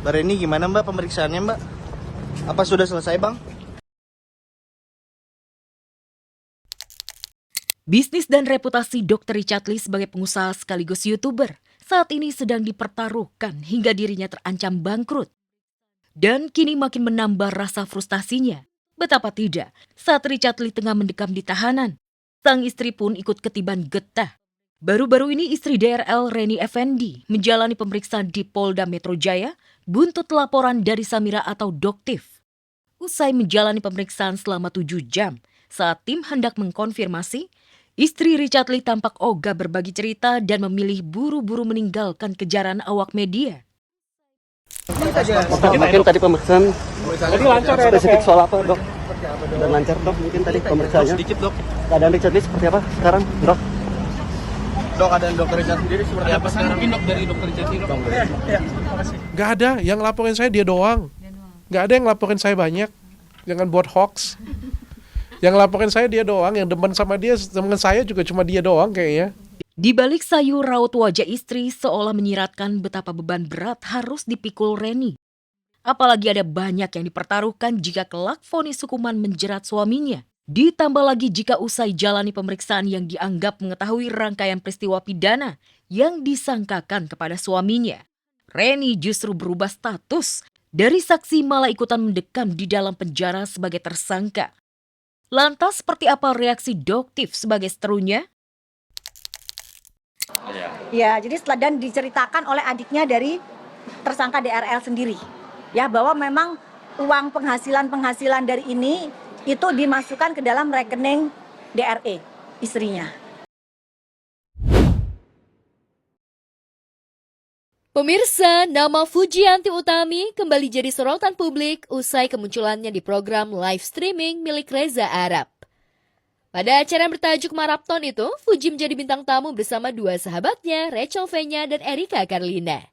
Mbak Reni, gimana Mbak pemeriksaannya Mbak? Apa sudah selesai Bang? Bisnis dan reputasi Dr. Richard Lee sebagai pengusaha sekaligus YouTuber saat ini sedang dipertaruhkan hingga dirinya terancam bangkrut. Dan kini makin menambah rasa frustasinya. Betapa tidak, saat Richard Lee tengah mendekam di tahanan, sang istri pun ikut ketiban getah. Baru-baru ini istri DRL Reni Effendi menjalani pemeriksaan di Polda Metro Jaya buntut laporan dari Samira atau Doktif. Usai menjalani pemeriksaan selama 7 jam, saat tim hendak mengkonfirmasi, istri Richard Lee tampak ogah berbagi cerita dan memilih buru-buru meninggalkan kejaran awak media. Mungkin tadi pemeriksaan lancar spesifik soal apa dok? Dan lancar dok mungkin tadi pemeriksaannya. Sedikit dok. Keadaan Richard Lee seperti apa sekarang dok? Dok, keadaan Dr. Richard sendiri seperti apa sekarang? Mungkin dok dari Dr. Richard Lee. Gak ada yang laporin saya dia doang. Gak ada yang laporin saya banyak. Jangan buat hoax. Yang laporin saya dia doang. Yang demen sama dia, dengan saya juga cuma dia doang kayaknya. Di balik sayu raut wajah istri seolah menyiratkan betapa beban berat harus dipikul Reni. Apalagi ada banyak yang dipertaruhkan jika kelak vonis hukuman menjerat suaminya. Ditambah lagi jika usai jalani pemeriksaan yang dianggap mengetahui rangkaian peristiwa pidana yang disangkakan kepada suaminya. Reni justru berubah status dari saksi malah ikutan mendekam di dalam penjara sebagai tersangka. Lantas seperti apa reaksi Doktif sebagai seterunya? Ya, jadi setelah dan diceritakan oleh adiknya dari tersangka DRL sendiri. Ya, bahwa memang uang penghasilan dari ini itu dimasukkan ke dalam rekening DRE, istrinya. Pemirsa, nama Fujianti Utami kembali jadi sorotan publik usai kemunculannya di program live streaming milik Reza Arab. Pada acara yang bertajuk Marathon itu, Fuji menjadi bintang tamu bersama dua sahabatnya, Rachel Fenya dan Erika Carlina.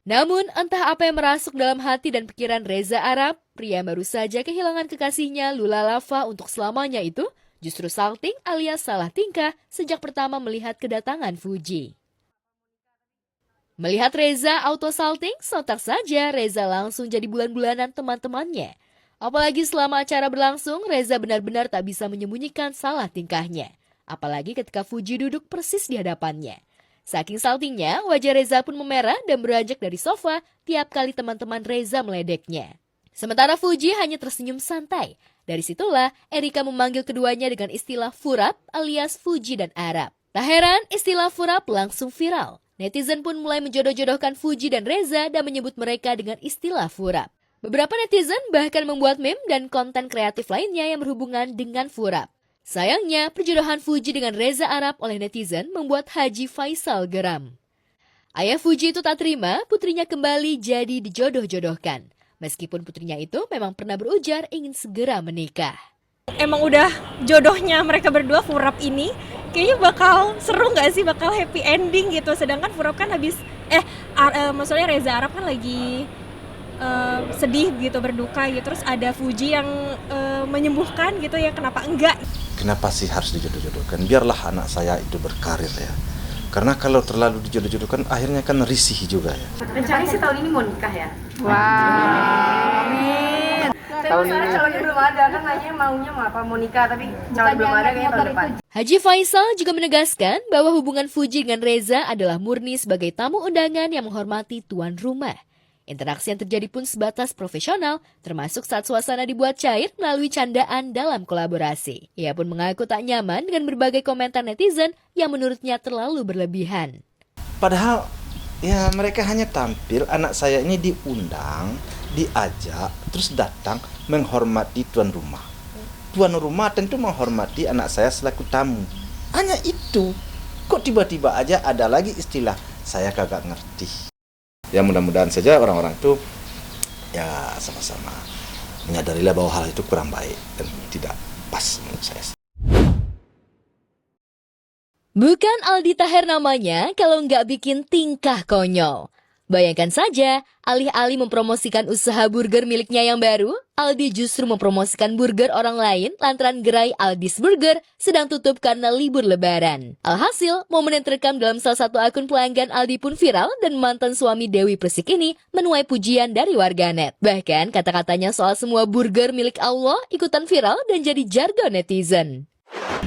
Namun, entah apa yang merasuk dalam hati dan pikiran Reza Arab, pria yang baru saja kehilangan kekasihnya Lula Lava untuk selamanya itu, justru salting alias salah tingkah sejak pertama melihat kedatangan Fuji. Melihat Reza auto salting, sontak saja Reza langsung jadi bulan-bulanan teman-temannya. Apalagi selama acara berlangsung, Reza benar-benar tak bisa menyembunyikan salah tingkahnya. Apalagi ketika Fuji duduk persis di hadapannya. Saking saltingnya, wajah Reza pun memerah dan beranjak dari sofa tiap kali teman-teman Reza meledeknya. Sementara Fuji hanya tersenyum santai. Dari situlah, Erika memanggil keduanya dengan istilah Furap alias Fuji dan Arab. Tak heran, istilah Furap langsung viral. Netizen pun mulai menjodoh-jodohkan Fuji dan Reza dan menyebut mereka dengan istilah Furap. Beberapa netizen bahkan membuat meme dan konten kreatif lainnya yang berhubungan dengan Furap. Sayangnya, perjodohan Fuji dengan Reza Arab oleh netizen membuat Haji Faisal geram. Ayah Fuji itu tak terima putrinya kembali jadi dijodoh-jodohkan. Meskipun putrinya itu memang pernah berujar ingin segera menikah. Emang udah jodohnya mereka berdua Furap ini, kayaknya bakal seru nggak sih, bakal happy ending gitu. Sedangkan Furap kan habis, maksudnya Reza Arab kan lagi sedih gitu, berduka gitu. Terus ada Fuji yang menyembuhkan gitu ya, kenapa enggak? Kenapa sih harus dijodoh-jodohkan? Biarlah anak saya itu berkarir ya. Karena kalau terlalu dijodoh-jodohkan akhirnya kan risih juga ya. Rencananya sih tahun ini mau nikah ya? Wow, amin. Tahun ini calonnya belum ada, kan nanya maunya mau apa, mau nikah tapi calon belum ada kayaknya tahun depan. Haji Faisal juga menegaskan bahwa hubungan Fuji dengan Reza adalah murni sebagai tamu undangan yang menghormati tuan rumah. Interaksi yang terjadi pun sebatas profesional, termasuk saat suasana dibuat cair melalui candaan dalam kolaborasi. Ia pun mengaku tak nyaman dengan berbagai komentar netizen yang menurutnya terlalu berlebihan. Padahal ya mereka hanya tampil, anak saya ini diundang, diajak, terus datang menghormati tuan rumah. Tuan rumah tentu menghormati anak saya selaku tamu. Hanya itu. Kok tiba-tiba aja ada lagi istilah, saya kagak ngerti. Ya mudah-mudahan saja orang-orang itu ya sama-sama menyadarilah bahwa hal itu kurang baik dan tidak pas menurut saya. Bukan Aldi Taher namanya kalau nggak bikin tingkah konyol. Bayangkan saja, alih-alih mempromosikan usaha burger miliknya yang baru, Aldi justru mempromosikan burger orang lain lantaran gerai Aldi's Burger sedang tutup karena libur lebaran. Alhasil, momen yang terekam dalam salah satu akun pelanggan Aldi pun viral dan mantan suami Dewi Persik ini menuai pujian dari warganet. Bahkan kata-katanya soal semua burger milik Allah ikutan viral dan jadi jargon netizen.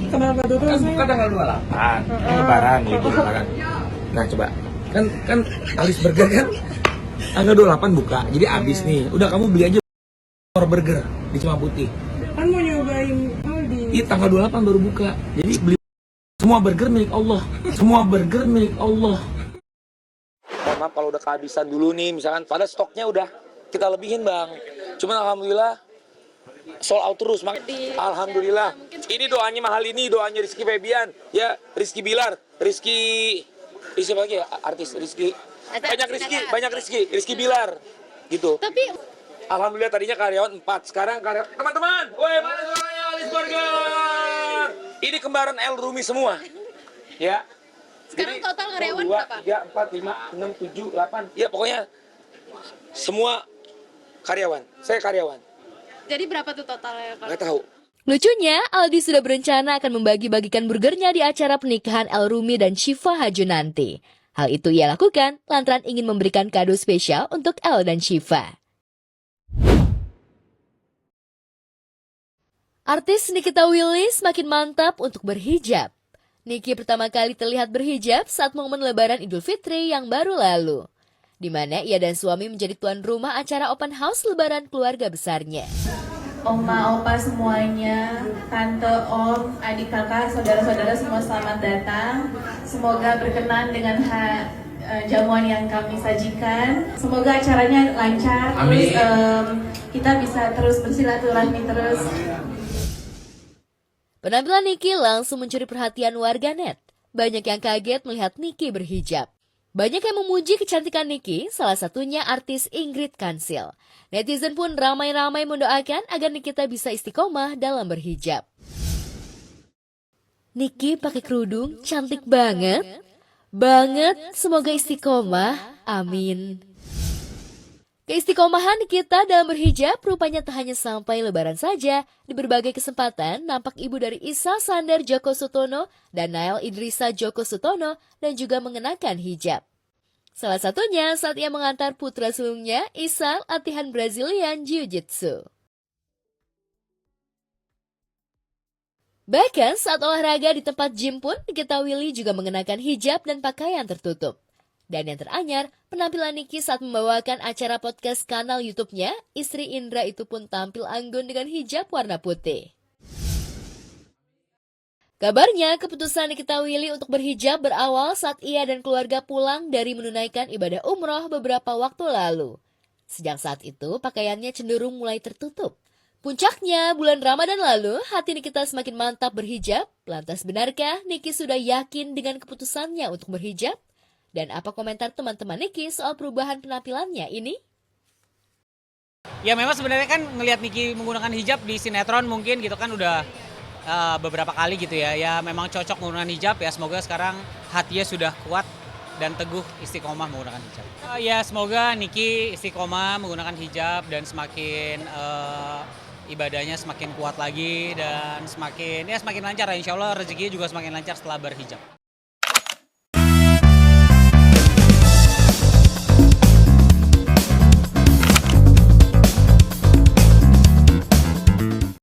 Kenapa tutup? Kan tanggal 28, lebaran, libur lebaran. Nah coba, kan Aldi's Burger kan tanggal 28 buka, jadi abis nih. Udah kamu beli aja burger di Cempaka. Kan mau nyobain Aldi. Di tanggal 28 baru buka. Jadi beli semua burger milik Allah. Semua burger milik Allah. Mohon maaf kalau udah kehabisan dulu nih, misalkan pada stoknya udah kita lebihin bang. Cuman alhamdulillah sold out terus. Alhamdulillah. Ini doanya mahal ini, doanya Rizky Febian, ya Rizky Bilar, Rizky apa lagi ya artis Rizky. Banyak Rizky Bilar gitu. Tapi alhamdulillah tadinya karyawan 4, sekarang karyawan teman-teman. Woi, mana suaranya Aldi's Burger? Ini kembaran El Rumi semua. Ya. Sekarang jadi, total karyawan 2, berapa? 3, 4, 5, 6, 7, 8. Ya pokoknya semua karyawan. Saya karyawan. Jadi berapa tuh totalnya? Nggak tahu. Lucunya, Aldi sudah berencana akan membagi-bagikan burgernya di acara pernikahan El Rumi dan Syifa Haju nanti. Hal itu ia lakukan lantaran ingin memberikan kado spesial untuk El dan Syifa. Artis Nikita Willy semakin mantap untuk berhijab. Niki pertama kali terlihat berhijab saat momen Lebaran Idul Fitri yang baru lalu, di mana ia dan suami menjadi tuan rumah acara open house Lebaran keluarga besarnya. Oma, opa semuanya, tante, om, adik kakak, saudara-saudara semua selamat datang. Semoga berkenan dengan jamuan yang kami sajikan. Semoga acaranya lancar, terus kita bisa terus bersilaturahmi terus. Penampilan Niki langsung mencuri perhatian warganet. Banyak yang kaget melihat Niki berhijab. Banyak yang memuji kecantikan Niki, salah satunya artis Ingrid Kansil. Netizen pun ramai-ramai mendoakan agar Nikita bisa istiqomah dalam berhijab. Niki pakai kerudung, cantik banget. Semoga istiqomah, amin. Keistiqomahan Nikita dalam berhijab rupanya tak hanya sampai Lebaran saja. Di berbagai kesempatan, nampak ibu dari Isa Sandar Joko Sutono dan Nail Idrisa Joko Sutono dan juga mengenakan hijab. Salah satunya saat ia mengantar putra sulungnya, Isal, latihan Brazilian Jiu-Jitsu. Bahkan saat olahraga di tempat gym pun, Nikita Willy juga mengenakan hijab dan pakaian tertutup. Dan yang teranyar, penampilan Niki saat membawakan acara podcast kanal YouTube-nya, istri Indra itu pun tampil anggun dengan hijab warna putih. Kabarnya, keputusan Nikita Willy untuk berhijab berawal saat ia dan keluarga pulang dari menunaikan ibadah umroh beberapa waktu lalu. Sejak saat itu, pakaiannya cenderung mulai tertutup. Puncaknya, bulan Ramadan lalu, hati Nikita semakin mantap berhijab. Lantas benarkah Niki sudah yakin dengan keputusannya untuk berhijab? Dan apa komentar teman-teman Niki soal perubahan penampilannya ini? Ya memang sebenarnya kan ngelihat Niki menggunakan hijab di sinetron mungkin gitu kan udah beberapa kali gitu ya. Ya memang cocok menggunakan hijab ya, semoga sekarang hatinya sudah kuat dan teguh istiqomah menggunakan hijab. Ya semoga Niki istiqomah menggunakan hijab dan semakin ibadahnya semakin kuat lagi dan semakin lancar. Insya Allah rezekinya juga semakin lancar setelah berhijab.